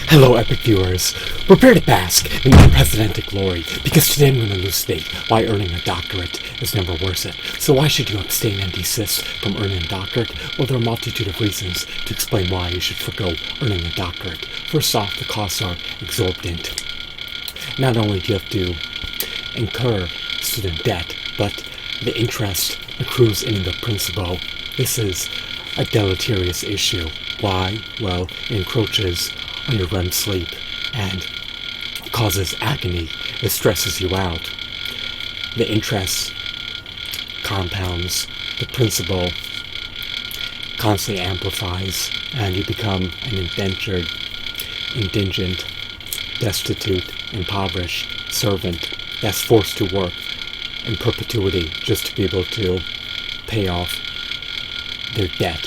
Hello, epic viewers. Prepare to bask in unprecedented glory, because today I'm going to elucidate why earning a doctorate is never worth it. So why should you abstain and desist from earning a doctorate? Well, there are a multitude of reasons to explain why you should forego earning a doctorate. First off, the costs are exorbitant. Not only do you have to incur student debt, but the interest accrues in the principal. This is a deleterious issue. Why? Well, it encroaches on your REM sleep and causes agony. It stresses you out. The interest compounds, the principal constantly amplifies, and you become an indentured, indigent, destitute, impoverished servant that's forced to work in perpetuity just to be able to pay off their debt.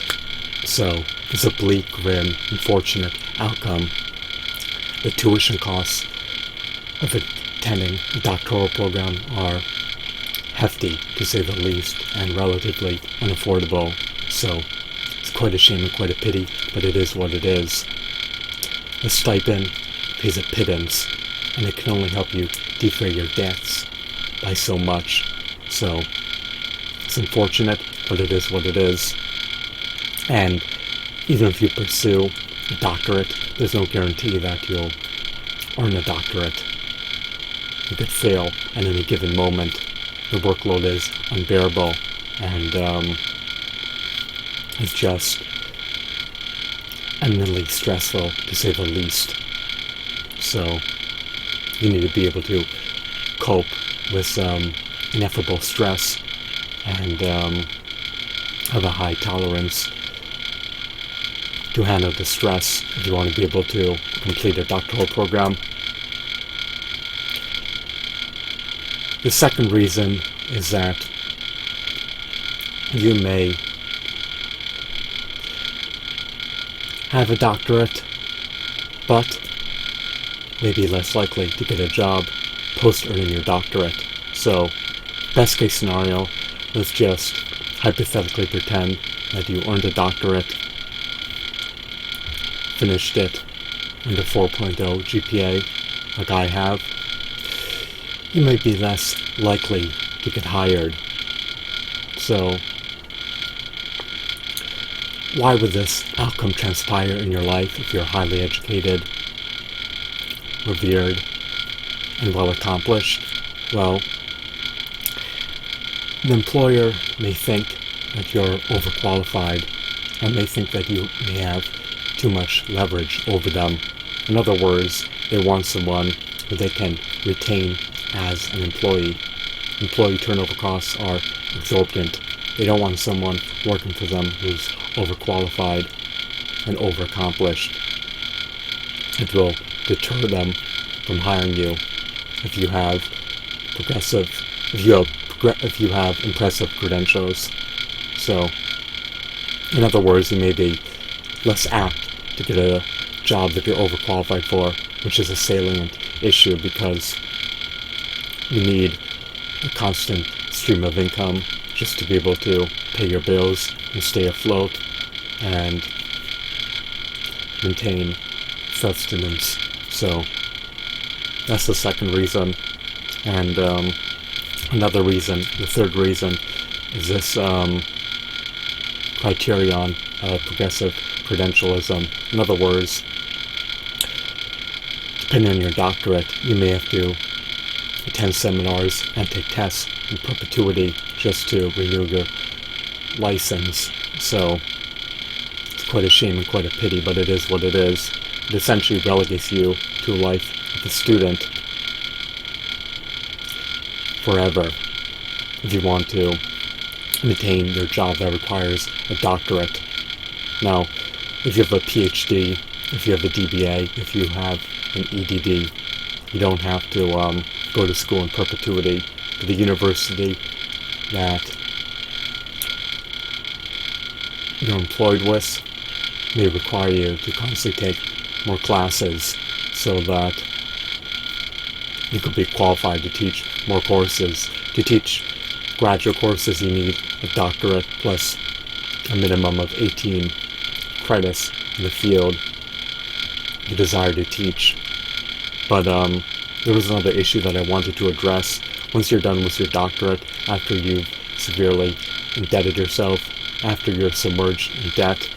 So it's a bleak, grim, unfortunate outcome. The tuition costs of attending a doctoral program are hefty, to say the least, and relatively unaffordable. So it's quite a shame and quite a pity, but it is what it is. The stipend pays a pittance, and it can only help you defray your debts by so much. So it's unfortunate, but it is what it is. And even if you pursue a doctorate, there's no guarantee that you'll earn a doctorate. You could fail at any given moment. The workload is unbearable, and it's just eminently stressful, to say the least. So you need to be able to cope with ineffable stress and have a high tolerance to handle the stress if you want to be able to complete a doctoral program. The second reason is that you may have a doctorate, but may be less likely to get a job post-earning your doctorate. So, best case scenario, let's just hypothetically pretend that you earned a doctorate, finished it with a 4.0 GPA, like I have. You might be less likely to get hired. So, why would this outcome transpire in your life if you're highly educated, revered, and well accomplished? Well, the employer may think that you're overqualified, and may think that you may have too much leverage over them. In other words, they want someone who they can retain as an employee. Employee turnover costs are exorbitant. They don't want someone working for them who's overqualified and overaccomplished. It will deter them from hiring you if you have impressive credentials. So, in other words, you may be less apt to get a job that you're overqualified for, which is a salient issue because you need a constant stream of income just to be able to pay your bills and stay afloat and maintain sustenance. So that's the second reason. And another reason, the third reason, is this criterion of progressive credentialism. In other words, depending on your doctorate, you may have to attend seminars and take tests in perpetuity just to renew your license. So it's quite a shame and quite a pity, but it is what it is. It essentially relegates you to a life of a student forever if you want to maintain your job that requires a doctorate. Now, if you have a PhD, if you have a DBA, if you have an EDD, you don't have to go to school in perpetuity. But the university that you're employed with may require you to constantly take more classes so that you could be qualified to teach more courses. To teach graduate courses, you need a doctorate plus a minimum of 18 credits in the field. the desire to teach. But there was another issue that I wanted to address. Once you're done with your doctorate, after you've severely indebted yourself, after you're submerged in debt,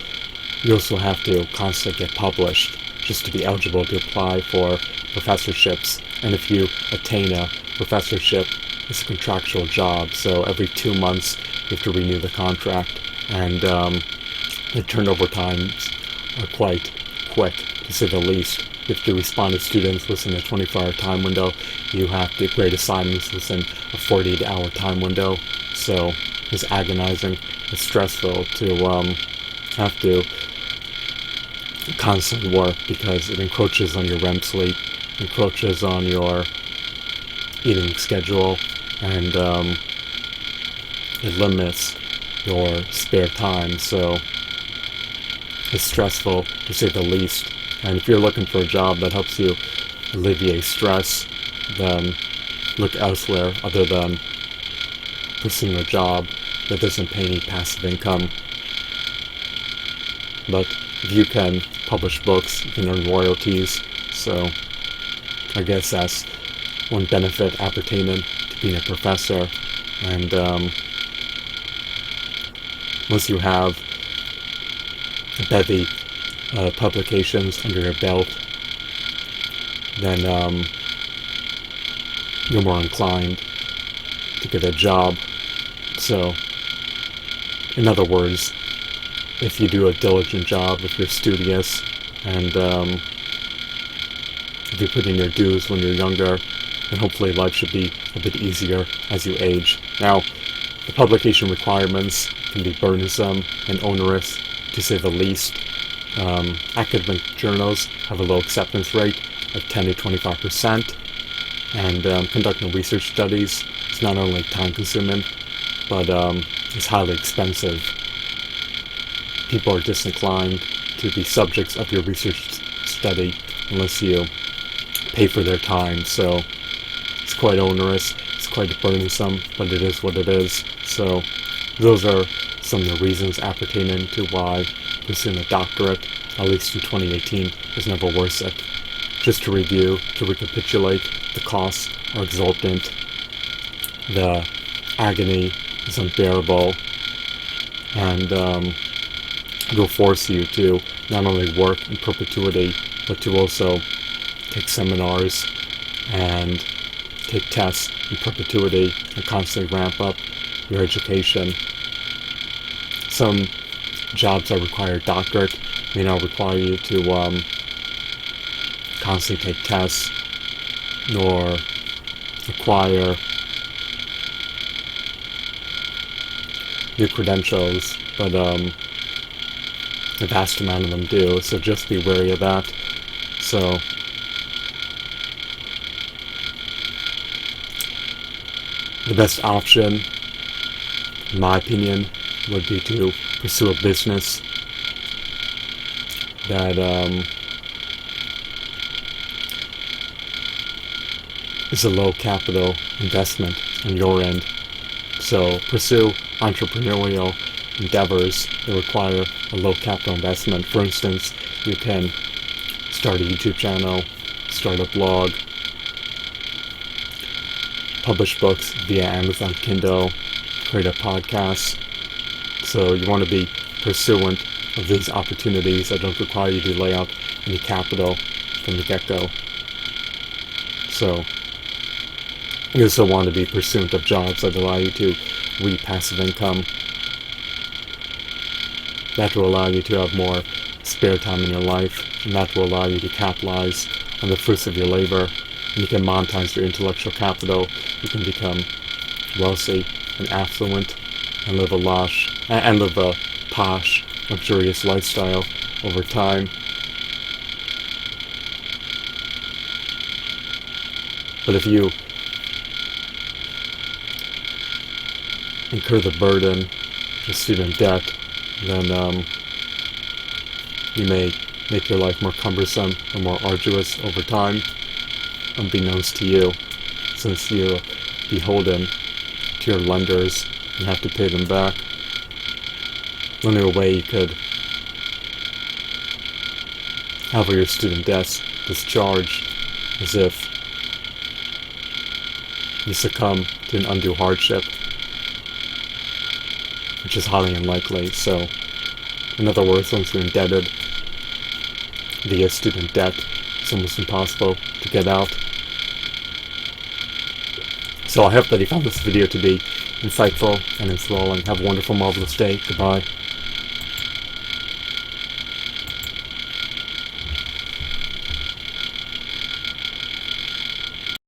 you also have to constantly get published just to be eligible to apply for professorships. And if you attain a professorship, it's a contractual job, so every 2 months you have to renew the contract, and the turnover times are quite quick, to say the least. You have to respond to students within a 24-hour time window. You have to grade assignments within a 48-hour time window. So it's agonizing, it's stressful to have to constantly work, because it encroaches on your REM sleep, encroaches on your eating schedule, and it limits your spare time. So it's stressful, to say the least. And if you're looking for a job that helps you alleviate stress, then look elsewhere other than pursuing a job that doesn't pay any passive income. But if you can publish books, you can earn royalties. So I guess that's one benefit appertaining to being a professor. And once you have a bevy publications under your belt, then you're more inclined to get a job. So, in other words, if you do a diligent job, if you're studious, and if you put in your dues when you're younger, then hopefully life should be a bit easier as you age. Now, the publication requirements can be burdensome and onerous, to say the least. Academic journals have a low acceptance rate of 10 to 25%, and conducting research studies is not only time-consuming, but it's highly expensive. People are disinclined to be subjects of your research study unless you pay for their time. So it's quite onerous, it's quite burdensome, but it is what it is. So those are some of the reasons appertaining to why pursuing a doctorate, at least in 2018, is never worth it. Just to review, to recapitulate, the costs are exorbitant, the agony is unbearable, and it will force you to not only work in perpetuity, but to also take seminars and take tests in perpetuity and constantly ramp up your education. Some jobs that require a doctorate may not require you to constantly take tests, nor require your credentials, but a vast amount of them do, so just be wary of that. So the best option, in my opinion, would be to pursue a business that is a low capital investment on your end. So pursue entrepreneurial endeavors that require a low capital investment. For instance, you can start a YouTube channel, start a blog, publish books via Amazon Kindle, create a podcast. So you want to be pursuant of these opportunities that don't require you to lay out any capital from the get-go. So you also want to be pursuant of jobs that allow you to reap passive income. That will allow you to have more spare time in your life, and that will allow you to capitalize on the fruits of your labor. And you can monetize your intellectual capital. You can become wealthy and affluent and live a posh, luxurious lifestyle over time. But if you incur the burden of student debt, then you may make your life more cumbersome and more arduous over time, unbeknownst to you, since you're beholden to your lenders and have to pay them back. The only way you could However, your student debt's discharged as if you succumb to an undue hardship, which is highly unlikely. So, in other words, once you're indebted via student debt, it's almost impossible to get out. So I hope that you found this video to be insightful and enthralling. Have a wonderful, marvelous day. Goodbye.